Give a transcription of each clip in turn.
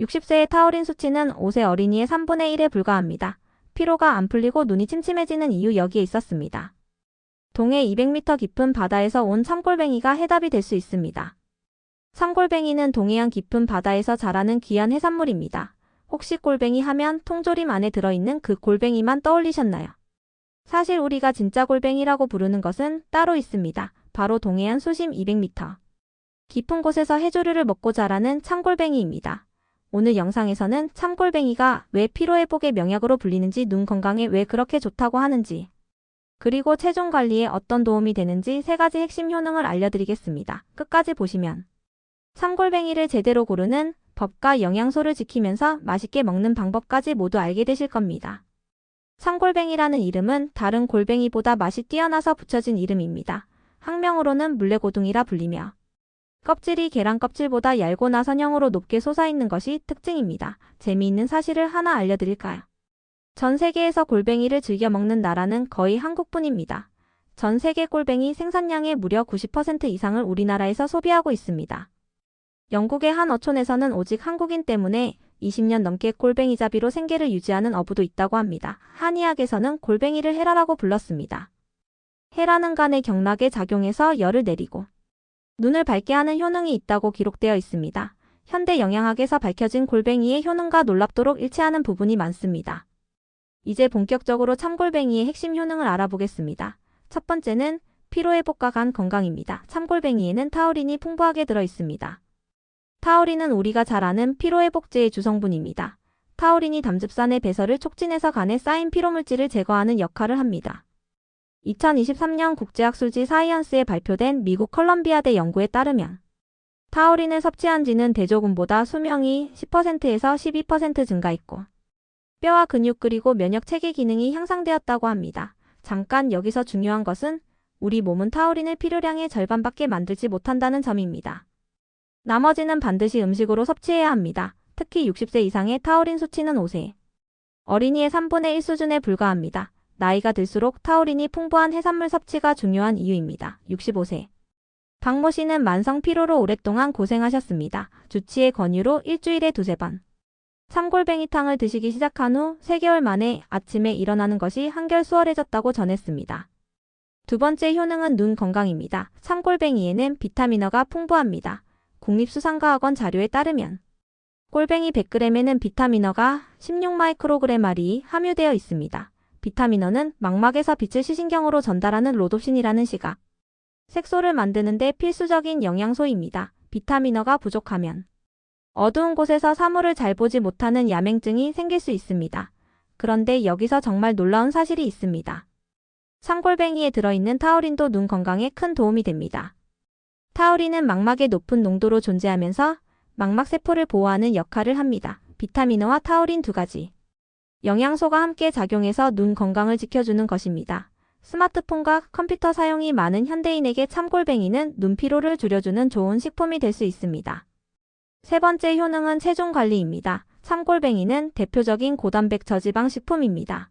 60세의 타우린 수치는 5세 어린이의 3분의 1에 불과합니다. 피로가 안 풀리고 눈이 침침해지는 이유 여기에 있었습니다. 동해 200m 깊은 바다에서 온 참골뱅이가 해답이 될 수 있습니다. 참골뱅이는 동해안 깊은 바다에서 자라는 귀한 해산물입니다. 혹시 골뱅이 하면 통조림 안에 들어있는 그 골뱅이만 떠올리셨나요? 사실 우리가 진짜 골뱅이라고 부르는 것은 따로 있습니다. 바로 동해안 수심 200m 깊은 곳에서 해조류를 먹고 자라는 참골뱅이입니다. 오늘 영상에서는 참골뱅이가 왜 피로회복의 명약으로 불리는지, 눈 건강에 왜 그렇게 좋다고 하는지, 그리고 체중 관리에 어떤 도움이 되는지 3가지 핵심 효능을 알려드리겠습니다. 끝까지 보시면 참골뱅이를 제대로 고르는 법과 영양소를 지키면서 맛있게 먹는 방법까지 모두 알게 되실 겁니다. 참골뱅이라는 이름은 다른 골뱅이보다 맛이 뛰어나서 붙여진 이름입니다. 학명으로는 물레고둥이라 불리며 껍질이 계란 껍질보다 얇고 나선형으로 높게 솟아있는 것이 특징입니다. 재미있는 사실을 하나 알려드릴까요? 전 세계에서 골뱅이를 즐겨 먹는 나라는 거의 한국뿐입니다. 전 세계 골뱅이 생산량의 무려 90% 이상을 우리나라에서 소비하고 있습니다. 영국의 한 어촌에서는 오직 한국인 때문에 20년 넘게 골뱅이잡이로 생계를 유지하는 어부도 있다고 합니다. 한의학에서는 골뱅이를 헤라라고 불렀습니다. 헤라는 간의 경락에 작용해서 열을 내리고 눈을 밝게 하는 효능이 있다고 기록되어 있습니다. 현대 영양학에서 밝혀진 골뱅이의 효능과 놀랍도록 일치하는 부분이 많습니다. 이제 본격적으로 참골뱅이의 핵심 효능을 알아보겠습니다. 첫 번째는 피로회복과 간 건강입니다. 참골뱅이에는 타우린이 풍부하게 들어있습니다. 타우린은 우리가 잘 아는 피로회복제의 주성분입니다. 타우린이 담즙산의 배설을 촉진해서 간에 쌓인 피로물질을 제거하는 역할을 합니다. 2023년 국제학술지 사이언스에 발표된 미국 컬럼비아대 연구에 따르면 타우린을 섭취한 쥐는 대조군보다 수명이 10%에서 12% 증가했고 뼈와 근육 그리고 면역 체계 기능이 향상되었다고 합니다. 잠깐 여기서 중요한 것은 우리 몸은 타우린을 필요량의 절반밖에 만들지 못한다는 점입니다. 나머지는 반드시 음식으로 섭취해야 합니다. 특히 60세 이상의 타우린 수치는 5세 어린이의 3분의 1 수준에 불과합니다. 나이가 들수록 타우린이 풍부한 해산물 섭취가 중요한 이유입니다. 65세 박모 씨는 만성 피로로 오랫동안 고생하셨습니다. 주치의 권유로 일주일에 2-3번 참골뱅이탕을 드시기 시작한 후 3개월 만에 아침에 일어나는 것이 한결 수월해졌다고 전했습니다. 두 번째 효능은 눈 건강입니다. 참골뱅이에는 비타민어가 풍부합니다. 국립수산과학원 자료에 따르면 골뱅이 100g에는 비타민어가 16마이크로그램알이 함유되어 있습니다. 비타민어는 망막에서 빛을 시신경으로 전달하는 로놉신이라는 시각, 색소를 만드는 데 필수적인 영양소입니다. 비타민어가 부족하면 어두운 곳에서 사물을 잘 보지 못하는 야맹증이 생길 수 있습니다. 그런데 여기서 정말 놀라운 사실이 있습니다. 참골뱅이에 들어있는 타우린도 눈 건강에 큰 도움이 됩니다. 타우린은 망막에 높은 농도로 존재하면서 망막세포를 보호하는 역할을 합니다. 비타민어와 타우린 2가지 영양소가 함께 작용해서 눈 건강을 지켜주는 것입니다. 스마트폰과 컴퓨터 사용이 많은 현대인에게 참골뱅이는 눈 피로를 줄여주는 좋은 식품이 될 수 있습니다. 세 번째 효능은 체중 관리입니다. 참골뱅이는 대표적인 고단백 저지방 식품입니다.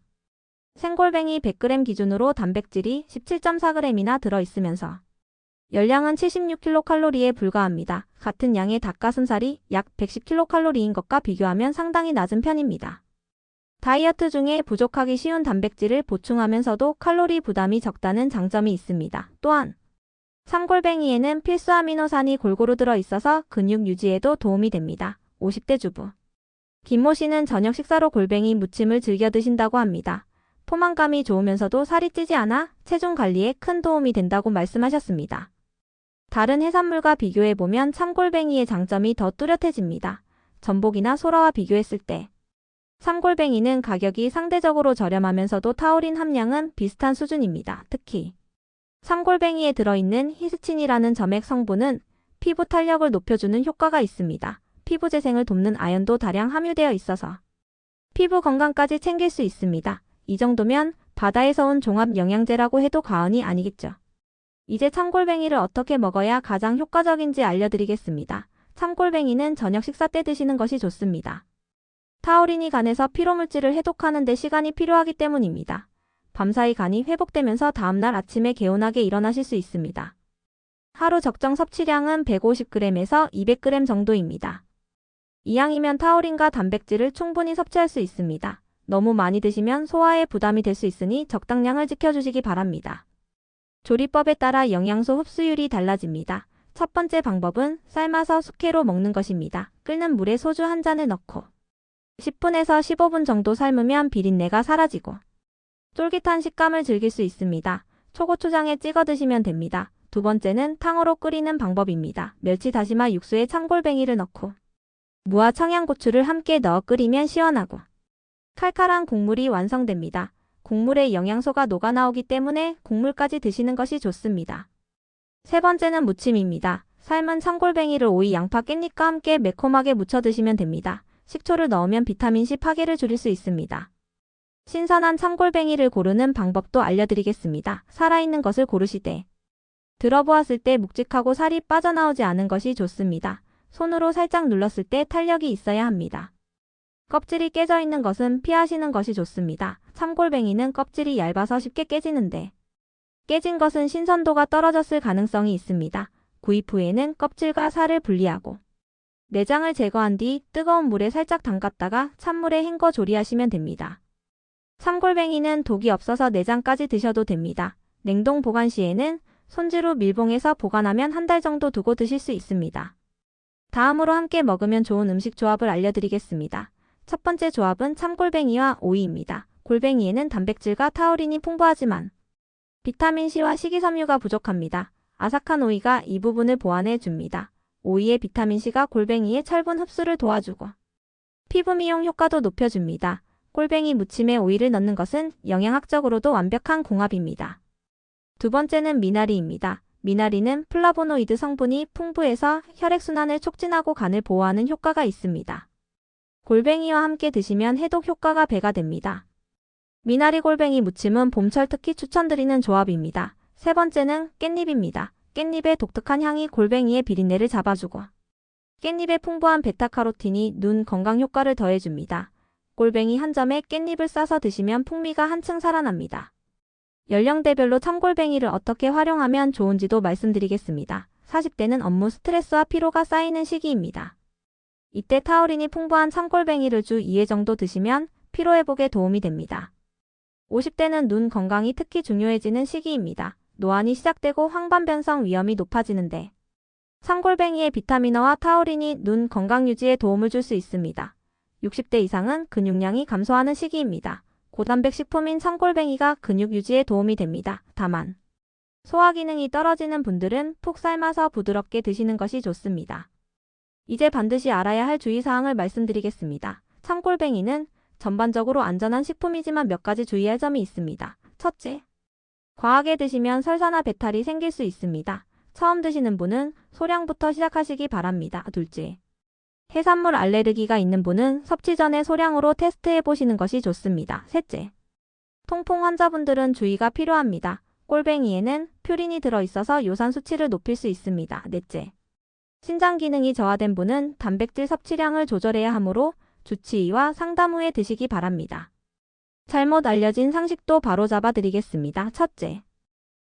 생골뱅이 100g 기준으로 단백질이 17.4g이나 들어있으면서 열량은 76kcal에 불과합니다. 같은 양의 닭가슴살이 약 110kcal인 것과 비교하면 상당히 낮은 편입니다. 다이어트 중에 부족하기 쉬운 단백질을 보충하면서도 칼로리 부담이 적다는 장점이 있습니다. 또한 참골뱅이에는 필수 아미노산이 골고루 들어있어서 근육 유지에도 도움이 됩니다. 50대 주부 김모 씨는 저녁 식사로 골뱅이 무침을 즐겨 드신다고 합니다. 포만감이 좋으면서도 살이 찌지 않아 체중 관리에 큰 도움이 된다고 말씀하셨습니다. 다른 해산물과 비교해보면 참골뱅이의 장점이 더 뚜렷해집니다. 전복이나 소라와 비교했을 때 참골뱅이는 가격이 상대적으로 저렴하면서도 타우린 함량은 비슷한 수준입니다. 특히 참골뱅이에 들어있는 히스친이라는 점액 성분은 피부 탄력을 높여주는 효과가 있습니다. 피부 재생을 돕는 아연도 다량 함유되어 있어서 피부 건강까지 챙길 수 있습니다. 이 정도면 바다에서 온 종합 영양제라고 해도 과언이 아니겠죠. 이제 참골뱅이를 어떻게 먹어야 가장 효과적인지 알려드리겠습니다. 참골뱅이는 저녁 식사 때 드시는 것이 좋습니다. 타우린이 간에서 피로물질을 해독하는 데 시간이 필요하기 때문입니다. 밤사이 간이 회복되면서 다음날 아침에 개운하게 일어나실 수 있습니다. 하루 적정 섭취량은 150g에서 200g 정도입니다. 이왕이면 타우린과 단백질을 충분히 섭취할 수 있습니다. 너무 많이 드시면 소화에 부담이 될 수 있으니 적당량을 지켜주시기 바랍니다. 조리법에 따라 영양소 흡수율이 달라집니다. 첫 번째 방법은 삶아서 숙회로 먹는 것입니다. 끓는 물에 소주 한 잔을 넣고 10분에서 15분 정도 삶으면 비린내가 사라지고 쫄깃한 식감을 즐길 수 있습니다. 초고추장에 찍어 드시면 됩니다. 두 번째는 탕으로 끓이는 방법입니다. 멸치 다시마 육수에 참골뱅이를 넣고 무와 청양고추를 함께 넣어 끓이면 시원하고 칼칼한 국물이 완성됩니다. 국물에 영양소가 녹아나오기 때문에 국물까지 드시는 것이 좋습니다. 세 번째는 무침입니다. 삶은 청골뱅이를 오이, 양파, 깻잎과 함께 매콤하게 무쳐 드시면 됩니다. 식초를 넣으면 비타민C 파괴를 줄일 수 있습니다. 신선한 청골뱅이를 고르는 방법도 알려드리겠습니다. 살아있는 것을 고르시되 들어보았을 때 묵직하고 살이 빠져나오지 않은 것이 좋습니다. 손으로 살짝 눌렀을 때 탄력이 있어야 합니다. 껍질이 깨져 있는 것은 피하시는 것이 좋습니다. 참골뱅이는 껍질이 얇아서 쉽게 깨지는데 깨진 것은 신선도가 떨어졌을 가능성이 있습니다. 구입 후에는 껍질과 살을 분리하고 내장을 제거한 뒤 뜨거운 물에 살짝 담갔다가 찬물에 헹궈 조리하시면 됩니다. 참골뱅이는 독이 없어서 내장까지 드셔도 됩니다. 냉동 보관 시에는 손질후 밀봉해서 보관하면 한 달 정도 두고 드실 수 있습니다. 다음으로 함께 먹으면 좋은 음식 조합을 알려드리겠습니다. 첫 번째 조합은 참골뱅이와 오이입니다. 골뱅이에는 단백질과 타우린이 풍부하지만 비타민C와 식이섬유가 부족합니다. 아삭한 오이가 이 부분을 보완해 줍니다. 오이의 비타민C가 골뱅이의 철분 흡수를 도와주고 피부 미용 효과도 높여줍니다. 골뱅이 무침에 오이를 넣는 것은 영양학적으로도 완벽한 궁합입니다. 두 번째는 미나리입니다. 미나리는 플라보노이드 성분이 풍부해서 혈액순환을 촉진하고 간을 보호하는 효과가 있습니다. 골뱅이와 함께 드시면 해독 효과가 배가 됩니다. 미나리 골뱅이 무침은 봄철 특히 추천드리는 조합입니다. 세 번째는 깻잎입니다. 깻잎의 독특한 향이 골뱅이의 비린내를 잡아주고 깻잎의 풍부한 베타카로틴이 눈 건강 효과를 더해줍니다. 골뱅이 한 점에 깻잎을 싸서 드시면 풍미가 한층 살아납니다. 연령대별로 참골뱅이를 어떻게 활용하면 좋은지도 말씀드리겠습니다. 40대는 업무 스트레스와 피로가 쌓이는 시기입니다. 이때 타우린이 풍부한 참골뱅이를 주 2회 정도 드시면 피로회복에 도움이 됩니다. 50대는 눈 건강이 특히 중요해지는 시기입니다. 노안이 시작되고 황반변성 위험이 높아지는데 참골뱅이의 비타민어와 타우린이 눈 건강 유지에 도움을 줄 수 있습니다. 60대 이상은 근육량이 감소하는 시기입니다. 고단백 식품인 참골뱅이가 근육 유지에 도움이 됩니다. 다만 소화 기능이 떨어지는 분들은 푹 삶아서 부드럽게 드시는 것이 좋습니다. 이제 반드시 알아야 할 주의사항을 말씀드리겠습니다. 참골뱅이는 전반적으로 안전한 식품이지만 몇 가지 주의할 점이 있습니다. 첫째, 과하게 드시면 설사나 배탈이 생길 수 있습니다. 처음 드시는 분은 소량부터 시작하시기 바랍니다. 둘째, 해산물 알레르기가 있는 분은 섭취 전에 소량으로 테스트해 보시는 것이 좋습니다. 셋째, 통풍 환자분들은 주의가 필요합니다. 골뱅이에는 퓨린이 들어있어서 요산 수치를 높일 수 있습니다. 넷째, 신장 기능이 저하된 분은 단백질 섭취량을 조절해야 하므로 주치의와 상담 후에 드시기 바랍니다. 잘못 알려진 상식도 바로잡아 드리겠습니다. 첫째,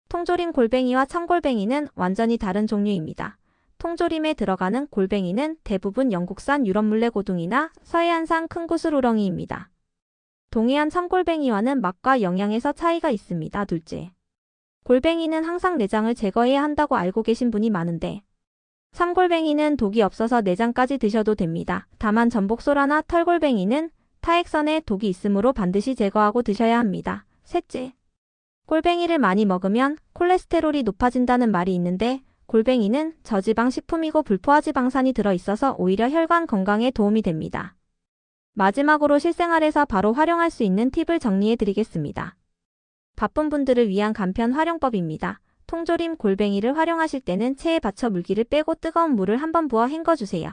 통조림 골뱅이와 참골뱅이는 완전히 다른 종류입니다. 통조림에 들어가는 골뱅이는 대부분 영국산 유럽물레고둥이나 서해안산 큰구슬우렁이입니다. 동해안 참골뱅이와는 맛과 영양에서 차이가 있습니다. 둘째, 골뱅이는 항상 내장을 제거해야 한다고 알고 계신 분이 많은데 참골뱅이는 독이 없어서 내장까지 드셔도 됩니다. 다만 전복소라나 털골뱅이는 타액선에 독이 있으므로 반드시 제거하고 드셔야 합니다. 셋째, 골뱅이를 많이 먹으면 콜레스테롤이 높아진다는 말이 있는데 골뱅이는 저지방 식품이고 불포화지방산이 들어있어서 오히려 혈관 건강에 도움이 됩니다. 마지막으로 실생활에서 바로 활용할 수 있는 팁을 정리해 드리겠습니다. 바쁜 분들을 위한 간편 활용법입니다. 통조림 골뱅이를 활용하실 때는 체에 받쳐 물기를 빼고 뜨거운 물을 한번 부어 헹궈주세요.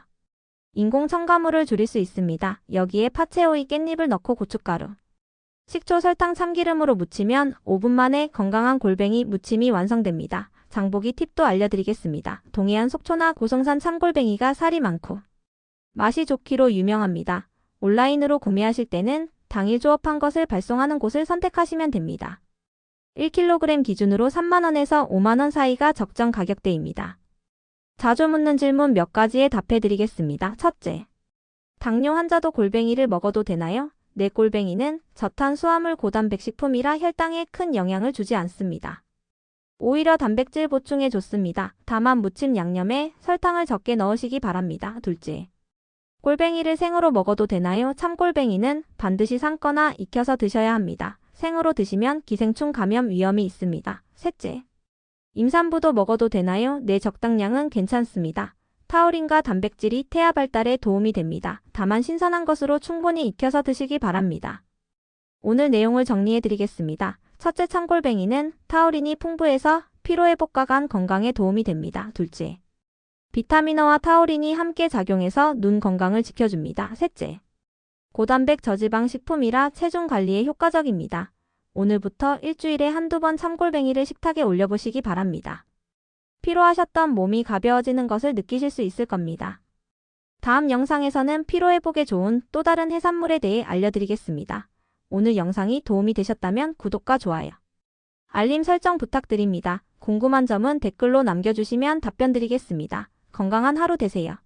인공 첨가물을 줄일 수 있습니다. 여기에 파채오이 깻잎을 넣고 고춧가루, 식초, 설탕, 참기름으로 무치면 5분 만에 건강한 골뱅이 무침이 완성됩니다. 장보기 팁도 알려드리겠습니다. 동해안 속초나 고성산 참골뱅이가 살이 많고 맛이 좋기로 유명합니다. 온라인으로 구매하실 때는 당일 조업한 것을 발송하는 곳을 선택하시면 됩니다. 1kg 기준으로 3만원에서 5만원 사이가 적정 가격대입니다. 자주 묻는 질문 몇 가지에 답해 드리겠습니다. 첫째, 당뇨 환자도 골뱅이를 먹어도 되나요? 네, 골뱅이는 저탄수화물 고단백 식품이라 혈당에 큰 영향을 주지 않습니다. 오히려 단백질 보충에 좋습니다. 다만 무침 양념에 설탕을 적게 넣으시기 바랍니다. 둘째, 골뱅이를 생으로 먹어도 되나요? 참골뱅이는 반드시 삶거나 익혀서 드셔야 합니다. 생으로 드시면 기생충 감염 위험이 있습니다. 셋째, 임산부도 먹어도 되나요? 네, 적당량은 괜찮습니다. 타우린과 단백질이 태아 발달에 도움이 됩니다. 다만 신선한 것으로 충분히 익혀서 드시기 바랍니다. 오늘 내용을 정리해 드리겠습니다. 첫째, 참골뱅이는 타우린이 풍부해서 피로회복과 간 건강에 도움이 됩니다. 둘째, 비타민어와 타우린이 함께 작용해서 눈 건강을 지켜줍니다. 셋째, 고단백 저지방 식품이라 체중 관리에 효과적입니다. 오늘부터 일주일에 한두 번 참골뱅이를 식탁에 올려보시기 바랍니다. 피로하셨던 몸이 가벼워지는 것을 느끼실 수 있을 겁니다. 다음 영상에서는 피로회복에 좋은 또 다른 해산물에 대해 알려드리겠습니다. 오늘 영상이 도움이 되셨다면 구독과 좋아요, 알림 설정 부탁드립니다. 궁금한 점은 댓글로 남겨주시면 답변 드리겠습니다. 건강한 하루 되세요.